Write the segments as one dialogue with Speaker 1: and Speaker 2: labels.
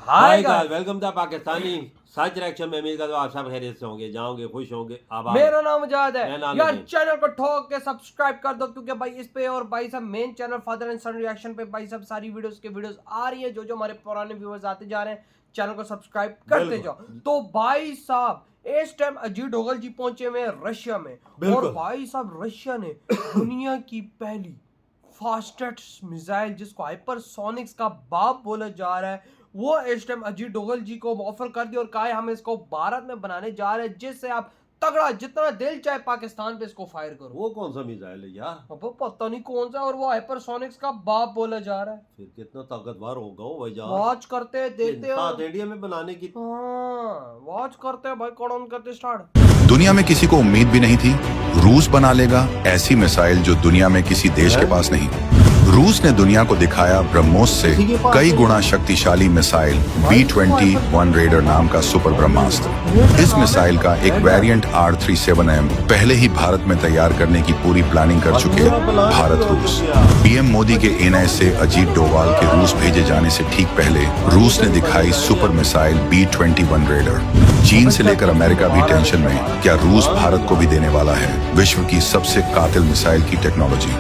Speaker 1: Hi guys, welcome to Pakistani सच reaction में। उम्मीद करता हूं आप सब खैरियत से होंगे, जाओगे, खुश होंगे, आबाद।
Speaker 2: मेरा नाम आजाद है
Speaker 1: मेरा नाम
Speaker 2: यार।
Speaker 1: नदीम।
Speaker 2: चैनल को ठोक के सब्सक्राइब कर दो, क्योंकि भाई इस पे और भाई सब main channel father and son reaction पे भाई सब सारी वीडियोस आ रही है। जो हमारे पुराने व्यूअर्स आते जा रहे हैं, चैनल को सब्सक्राइब करते जाओ। तो भाई साहब इस टाइम अजीत डोभाल जी पहुंचे हुए हैं रशिया में, और भाई साहब रशिया ने दुनिया की पहली फास्टेस्ट मिसाइल, जिसको हाइपरसोनिक्स का बाप बोला जा रहा है, वो इस टाइम अजीत डोभाल जी को ऑफर कर दिया और कहा है हम इसको भारत में बनाने जा रहे हैं, जिससे आप तगड़ा जितना दिल चाहे पाकिस्तान पे इसको फायर करो।
Speaker 1: वो कौन सा मिसाइल है यार?
Speaker 2: अब पता नहीं कौन सा, और वो हाइपरसोनिक्स का बाप बोला जा रहा है।
Speaker 1: फिर कितना ताकतवर होगा वो भाई यार।
Speaker 2: वॉच करते हैं, देखते हैं।
Speaker 1: साउथ इंडिया में बनाने की।
Speaker 2: हाँ, वॉच करते हैं भाई, कौन करते स्टार्ट।
Speaker 3: दुनिया में किसी को उम्मीद भी नहीं थी रूस बना लेगा ऐसी मिसाइल जो दुनिया में किसी देश के पास नहीं। रूस ने दुनिया को दिखाया ब्रह्मोस से कई गुना शक्तिशाली मिसाइल B-21 रेडर नाम का सुपर ब्रह्मास्त्र। इस मिसाइल का एक वेरिएंट R-37M पहले ही भारत में तैयार करने की पूरी प्लानिंग कर चुके भारत रूस। पीएम मोदी के एनआई से अजीत डोभाल के रूस भेजे जाने से ठीक पहले रूस ने दिखाई सुपर मिसाइल B-21 रेडर। चीन से लेकर अमेरिका भी टेंशन में, क्या रूस भारत को भी देने वाला है विश्व की सबसे कातिल मिसाइल की टेक्नोलॉजी?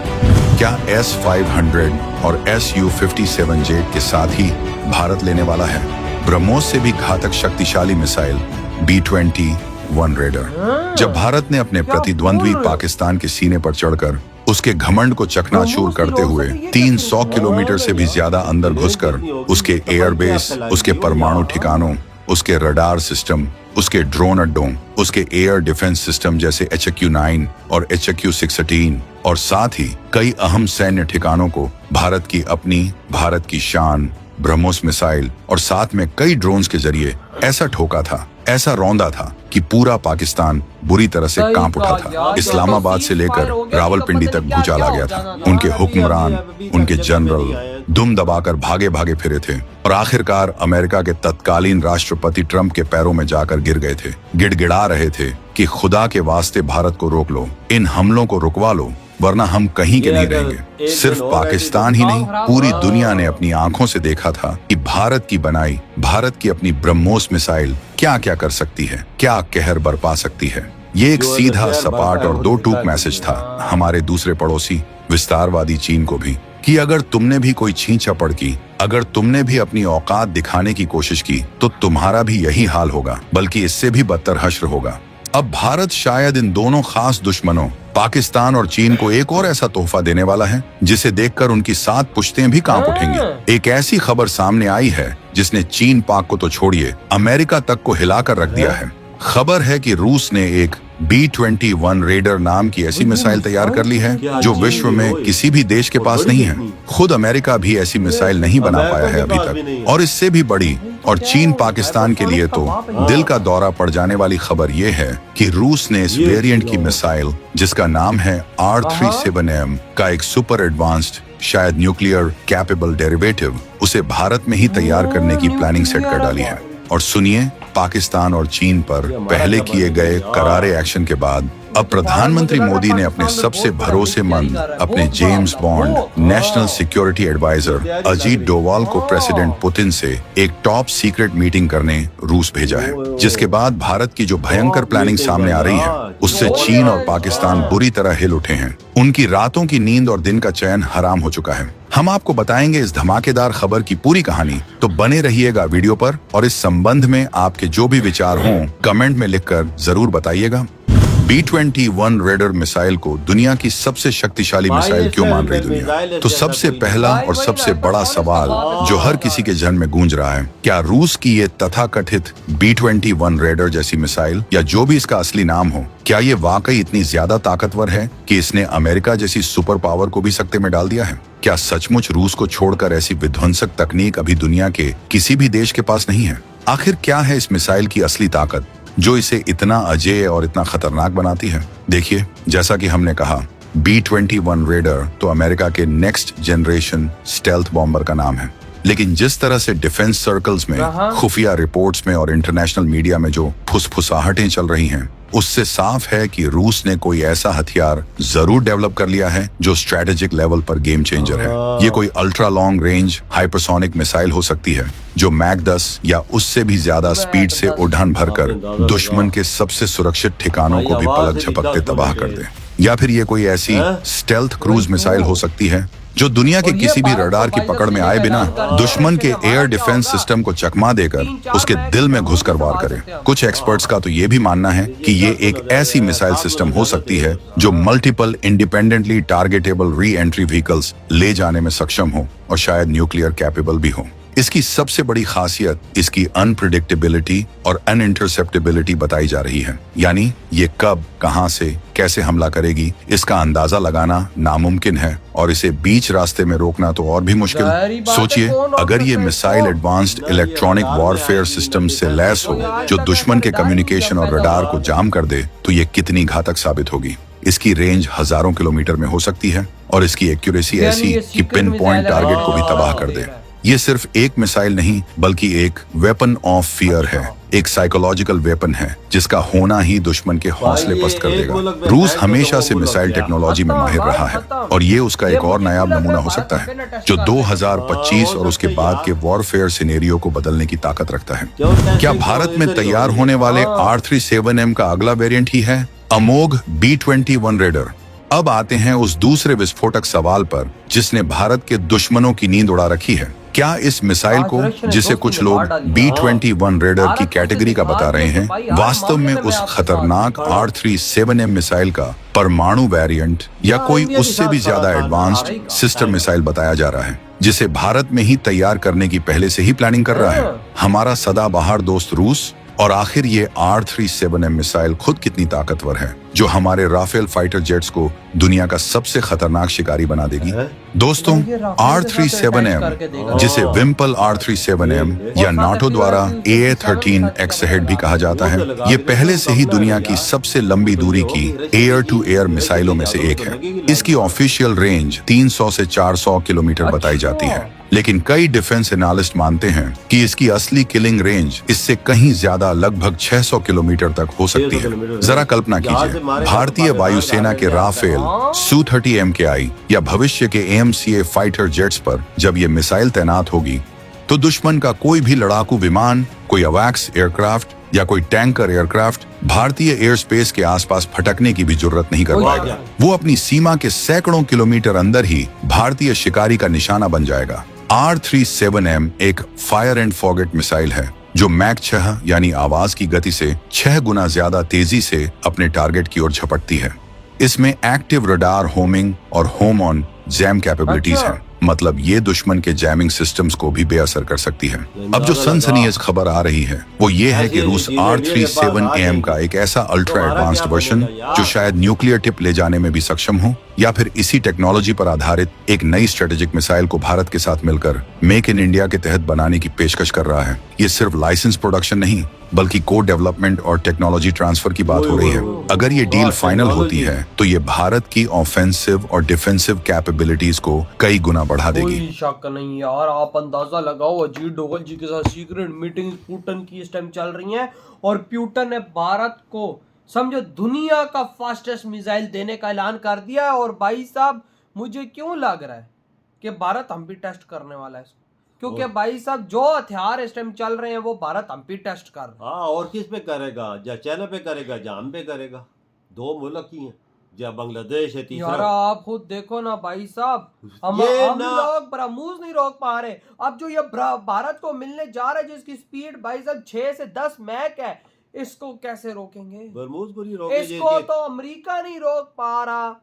Speaker 3: क्या S-500 और Su-57J के साथ ही भारत लेने वाला है ब्रह्मोस से भी घातक शक्तिशाली मिसाइल B-21 रेडर? जब भारत ने अपने प्रतिद्वंद्वी पाकिस्तान के सीने पर चढ़कर उसके घमंड को चकनाचूर करते हुए 300 किलोमीटर से भी ज्यादा अंदर घुसकर उसके एयरबेस, उसके परमाणु ठिकानों, उसके रडार सिस्टम, उसके ड्रोन अड्डों, उसके एयर डिफेंस सिस्टम जैसे HQ-9 और HQ-16 और साथ ही कई अहम सैन्य ठिकानों को भारत की अपनी, भारत की शान ब्रह्मोस मिसाइल और साथ में कई ड्रोन्स के जरिए ऐसा ठोका था, ऐसा रौंदा था कि पूरा पाकिस्तान बुरी तरह से कांप उठा था। इस्लामाबाद से लेकर रावलपिंडी तक भूचाल आ गया था। उनके हुक्मरान, उनके जनरल दुम दबाकर भागे भागे फिरे थे और आखिरकार अमेरिका के तत्कालीन राष्ट्रपति ट्रंप के पैरों में जाकर गिर गए थे। गिड़गिड़ा रहे थे कि खुदा के वास्ते भारत को रोक लो, इन हमलों को रुकवा लो, वरना हम कहीं के नहीं रहेंगे। सिर्फ पाकिस्तान ही नहीं, पूरी दुनिया ने अपनी आंखों से देखा था कि भारत की बनाई, भारत की अपनी ब्रह्मोस मिसाइल क्या क्या कर सकती है, क्या कहर बरपा सकती है। ये एक सीधा, सपाट और दो टूक मैसेज था हमारे दूसरे पड़ोसी विस्तारवादी चीन को भी, कि अगर तुमने भी कोई छींचा पड़ की, अगर तुमने भी अपनी औकात दिखाने की कोशिश की, तो तुम्हारा भी यही हाल होगा, बल्कि इससे भी बदतर हश्र होगा। अब भारत शायद इन दोनों खास दुश्मनों पाकिस्तान और चीन को एक और ऐसा तोहफा देने वाला है जिसे देखकर उनकी 7 पुश्तें भी कांप उठेंगी। एक ऐसी खबर सामने आई है जिसने चीन पाक को तो छोड़िए, अमेरिका तक को हिलाकर रख दिया है। खबर है कि रूस ने एक B-21 रेडर नाम की ऐसी मिसाइल तैयार कर ली है जो विश्व में किसी भी देश के पास नहीं है। खुद अमेरिका भी ऐसी मिसाइल नहीं बना पाया है अभी तक, और इससे भी बड़ी और चीन पाकिस्तान के लिए तो दिल का दौरा पड़ जाने वाली खबर यह है कि रूस ने इस वेरिएंट की मिसाइल, जिसका नाम है R-37M, का एक सुपर एडवांस्ड, शायद न्यूक्लियर कैपेबल डेरिवेटिव, उसे भारत में ही तैयार करने की प्लानिंग सेट कर डाली है। और सुनिए, पाकिस्तान और चीन पर पहले किए गए करारे एक्शन के बाद अब प्रधानमंत्री मोदी ने अपने सबसे भरोसेमंद, अपने James Bond national security adviser Ajit Doval को प्रेसिडेंट पुतिन से एक टॉप सीक्रेट मीटिंग करने रूस भेजा है। जिसके बाद भारत की जो भयंकर प्लानिंग सामने आ रही है, उससे चीन और पाकिस्तान बुरी तरह हिल उठे हैं। उनकी रातों की नींद और दिन का चैन हराम हो चुका है। हम आपको बताएंगे इस धमाकेदार खबर की पूरी कहानी, तो बने रहिएगा वीडियो पर, और इस संबंध में आपके जो भी विचार हों कमेंट में लिखकर जरूर बताइएगा। B-21 रेडर मिसाइल को दुनिया की सबसे शक्तिशाली मिसाइल क्यों मान रही दुनिया? तो सबसे पहला और सबसे बड़ा सवाल जो हर किसी के जहन में गूंज रहा है, क्या रूस की ये तथाकथित B-21 रेडर जैसी मिसाइल, या जो भी इसका असली नाम हो, क्या ये वाकई इतनी ज्यादा ताकतवर है कि इसने अमेरिका जैसी सुपर पावर को भी सकते में डाल दिया है? क्या सचमुच रूस को छोड़कर ऐसी विध्वंसक तकनीक अभी दुनिया के किसी भी देश के पास नहीं है? आखिर क्या है इस मिसाइल की असली ताकत जो इसे इतना अजेय और इतना खतरनाक बनाती है? देखिए, जैसा कि हमने कहा, B-21 रेडर तो अमेरिका के नेक्स्ट जनरेशन स्टेल्थ बॉम्बर का नाम है। लेकिन जिस तरह से डिफेंस सर्कल्स में, खुफिया रिपोर्ट्स में और इंटरनेशनल मीडिया में जो फुसफुसाहटें चल रही हैं, उससे साफ है कि रूस ने कोई ऐसा हथियार जरूर डेवलप कर लिया है जो स्ट्रेटेजिक लेवल पर गेम चेंजर है। ये कोई ultra long range hypersonic missile हो सकती है जो मैक 10 या उससे भी ज्यादा स्पीड से उड़ान भरकर दुश्मन के सबसे सुरक्षित ठिकानों को भी पलक झपकते तबाह कर दे। या फिर ये कोई ऐसी स्टेल्थ क्रूज मिसाइल हो सकती है जो दुनिया के किसी भी रडार की पकड़ में आए बिना दुश्मन के एयर डिफेंस सिस्टम को चकमा देकर उसके दिल में घुसकर वार करे। कुछ एक्सपर्ट्स का तो ये भी मानना है कि ये एक ऐसी मिसाइल सिस्टम हो सकती है जो multiple independently targetable re entry vehicles ले जाने में सक्षम हो और शायद न्यूक्लियर कैपेबल भी हो। इसकी सबसे बड़ी खासियत इसकी अनप्रिडिक्टेबिलिटी और अनइंटरसेप्टेबिलिटी बताई जा रही है, यानी ये कब, कहां से, कैसे हमला करेगी इसका अंदाजा लगाना नामुमकिन है और इसे बीच रास्ते में रोकना तो और भी मुश्किल। सोचिए, अगर ये missile advanced electronic warfare system से लैस हो जो दुश्मन के कम्युनिकेशन और रडार को जाम कर दे तो ये कितनी घातक साबित होगी। इसकी रेंज हजारों किलोमीटर में हो सकती है और इसकी एक्यूरेसी ऐसी कि पिन पॉइंट टारगेट को भी तबाह कर दे। ये सिर्फ एक मिसाइल नहीं बल्कि एक वेपन ऑफ फियर है, एक साइकोलॉजिकल वेपन है जिसका होना ही दुश्मन के हौसले पस्त कर देगा। रूस हमेशा से मिसाइल टेक्नोलॉजी में माहिर रहा है और ये उसका एक और नायाब नमूना हो सकता है जो 2025 और उसके बाद के वॉरफेयर सिनेरियो को बदलने की ताकत रखता है। क्या भारत में तैयार होने वाले R37M का अगला वेरिएंट ही है अमोघ B-21 रेडर? अब आते हैं उस दूसरे विस्फोटक सवाल पर जिसने भारत के दुश्मनों की नींद उड़ा रखी है। क्या इस मिसाइल को, जिसे कुछ लोग B-21 रेडर की कैटेगरी का बता रहे हैं, वास्तव में उस खतरनाक R37M मिसाइल का परमाणु वेरिएंट या कोई उससे भी ज्यादा एडवांस्ड सिस्टर मिसाइल बताया जा रहा है जिसे भारत में ही तैयार करने की पहले से ही प्लानिंग कर रहा है हमारा सदाबहार दोस्त रूस? और आखिर ये R37M मिसाइल खुद कितनी ताकतवर है जो हमारे राफेल फाइटर जेट्स को दुनिया का सबसे खतरनाक शिकारी बना देगी? दोस्तों, R37M, जिसे विम्पल R37M या नाटो द्वारा AA-13 एक्सहेड भी कहा जाता है, ये पहले से ही दुनिया की सबसे लंबी दूरी की एयर टू एयर मिसाइलों में से एक है। इसकी ऑफिशियल रेंज 300 से 400 किलोमीटर बताई जाती है, लेकिन कई डिफेंस एनालिस्ट मानते हैं कि इसकी असली किलिंग रेंज इससे कहीं ज्यादा, लगभग 600 किलोमीटर तक हो सकती है। जरा कल्पना कीजिए, भारतीय वायुसेना के राफेल Su-30 MKI या भविष्य के AMCA फाइटर जेट्स पर जब ये मिसाइल तैनात होगी तो दुश्मन का कोई भी लड़ाकू विमान, कोई अवैक्स एयरक्राफ्ट या कोई टैंकर एयरक्राफ्ट भारतीय एयर स्पेस के आसपास फटकने की भी जरूरत नहीं कर पाएगा। वो अपनी सीमा के सैकड़ों किलोमीटर अंदर ही भारतीय शिकारी का निशाना बन जाएगा। R37M एक फायर एंड फॉरगेट मिसाइल है जो मैक 6 यानी आवाज की गति से 6 गुना ज्यादा तेजी से अपने टारगेट की ओर झपटती है। इसमें एक्टिव रडार होमिंग और होम ऑन जैम कैपेबिलिटीज हैं, मतलब ये दुश्मन के जैमिंग सिस्टम्स को भी बेअसर कर सकती है। अब जो सनसनीखेज खबर आ रही है वो ये है कि रूस R37M का एक ऐसा अल्ट्रा एडवांस्ड वर्जन जो शायद न्यूक्लियर टिप ले जाने में भी सक्षम हो या फिर इसी टेक्नोलॉजी पर आधारित एक नई स्ट्रेटेजिक मिसाइल को भारत के साथ मिलकर मेक इन इंडिया के तहत बनाने की पेशकश कर रहा है। ये सिर्फ लाइसेंस प्रोडक्शन नहीं बल्कि कोड डेवलपमेंट और टेक्नोलॉजी ट्रांसफर की बात हो रही है। अगर ये डील फाइनल होती है तो ये भारत की ऑफेंसिव और डिफेंसिव कैपेबिलिटीज को कई गुना बढ़ा देगी।
Speaker 2: कोई शक नहीं यार, आप अंदाजा लगाओ, अजीत डोभाल जी के साथ सीक्रेट मीटिंग पुतिन की इस टाइम चल रही है और पुतिन ने भारत को समझो दुनिया का फास्टेस्ट मिसाइल देने का ऐलान कर दिया है। और भाई साहब, मुझे क्यों लग रहा है कि भारत हम भी टेस्ट करने वाला है, क्योंकि भाई साहब जो हथियार इस टाइम चल रहे हैं वो भारत हम भी टेस्ट कर रहे हैं।
Speaker 1: हाँ, और किस पे करेगा? या चाइना पे करेगा या हम पे करेगा? दो मुल्क ही हैं, या बांग्लादेश है तीसरा।
Speaker 2: यार आप खुद देखो ना भाई साहब, हम लोग ब्रह्मोस नहीं रोक पा रहे। अब जो ये भारत को मिलने जा रहा है जिसकी स्पीड भाई साहब 6 से 10 मैक है, इसको कैसे रोकेंगे?
Speaker 1: ब्रह्मोस को नहीं रोकेंगे।
Speaker 2: इसको तो अमेरिका नहीं रोक पा रहा,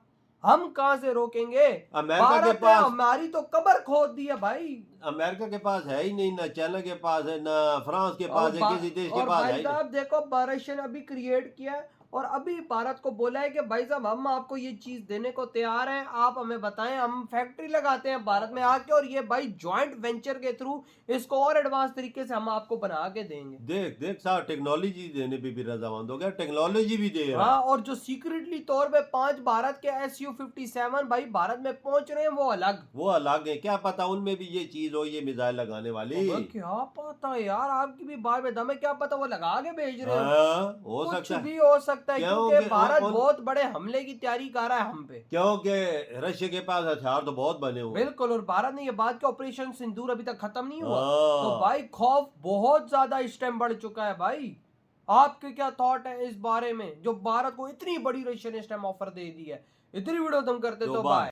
Speaker 2: हम कहां से रोकेंगे?
Speaker 1: अमेरिका के पास
Speaker 2: हमारी तो कब्र खोद दी है भाई।
Speaker 1: अमेरिका के पास है ही नहीं, ना चाइना के पास है, ना फ्रांस के पास है, किसी देश के पास है।
Speaker 2: आप देखो रशिया ने अभी क्रिएट किया है और अभी भारत को बोला है कि भाई साहब हम आपको ये चीज देने को तैयार हैं, आप हमें बताएं, हम फैक्ट्री लगाते हैं भारत में आके और ये भाई जॉइंट वेंचर के थ्रू इसको और एडवांस तरीके से हम आपको बना के देंगे।
Speaker 1: देख देख साहब, टेक्नोलॉजी देने पे भी रजामंद हो गया, टेक्नोलॉजी भी दे रहा है।
Speaker 2: हाँ, और जो सीक्रेटली तौर पे 5 भारत के SU-57 भाई भारत में पहुंच रहे हैं वो अलग
Speaker 1: है, क्या पता उनमें भी ये चीज हो, ये मिसाइल लगाने वाली।
Speaker 2: क्या पता यार, आपकी भी बात में दम है, क्या पता वो लगा के भेज रहे हो।
Speaker 1: हाँ, हो
Speaker 2: कुछ
Speaker 1: सकता है,
Speaker 2: भी हो सकता है,
Speaker 1: क्योंकि
Speaker 2: क्योंकि भारत बहुत बड़े हमले की तैयारी कर रहा है हम पे।
Speaker 1: क्योंकि रशिया के पास हथियार तो बहुत बने हुए हैं।
Speaker 2: बिल्कुल, और भारत ने ये बात कि ऑपरेशन सिंदूर अभी तक खत्म नहीं हुआ,
Speaker 1: हाँ।
Speaker 2: तो भाई खौफ बहुत ज्यादा इस टाइम बढ़ चुका है। भाई आपके क्या थॉट है इस बारे में, जो भारत को इतनी बड़ी रशिया ने इस टाइम ऑफर दे दी है। इतनी वीडियो तुम करते तो बाय।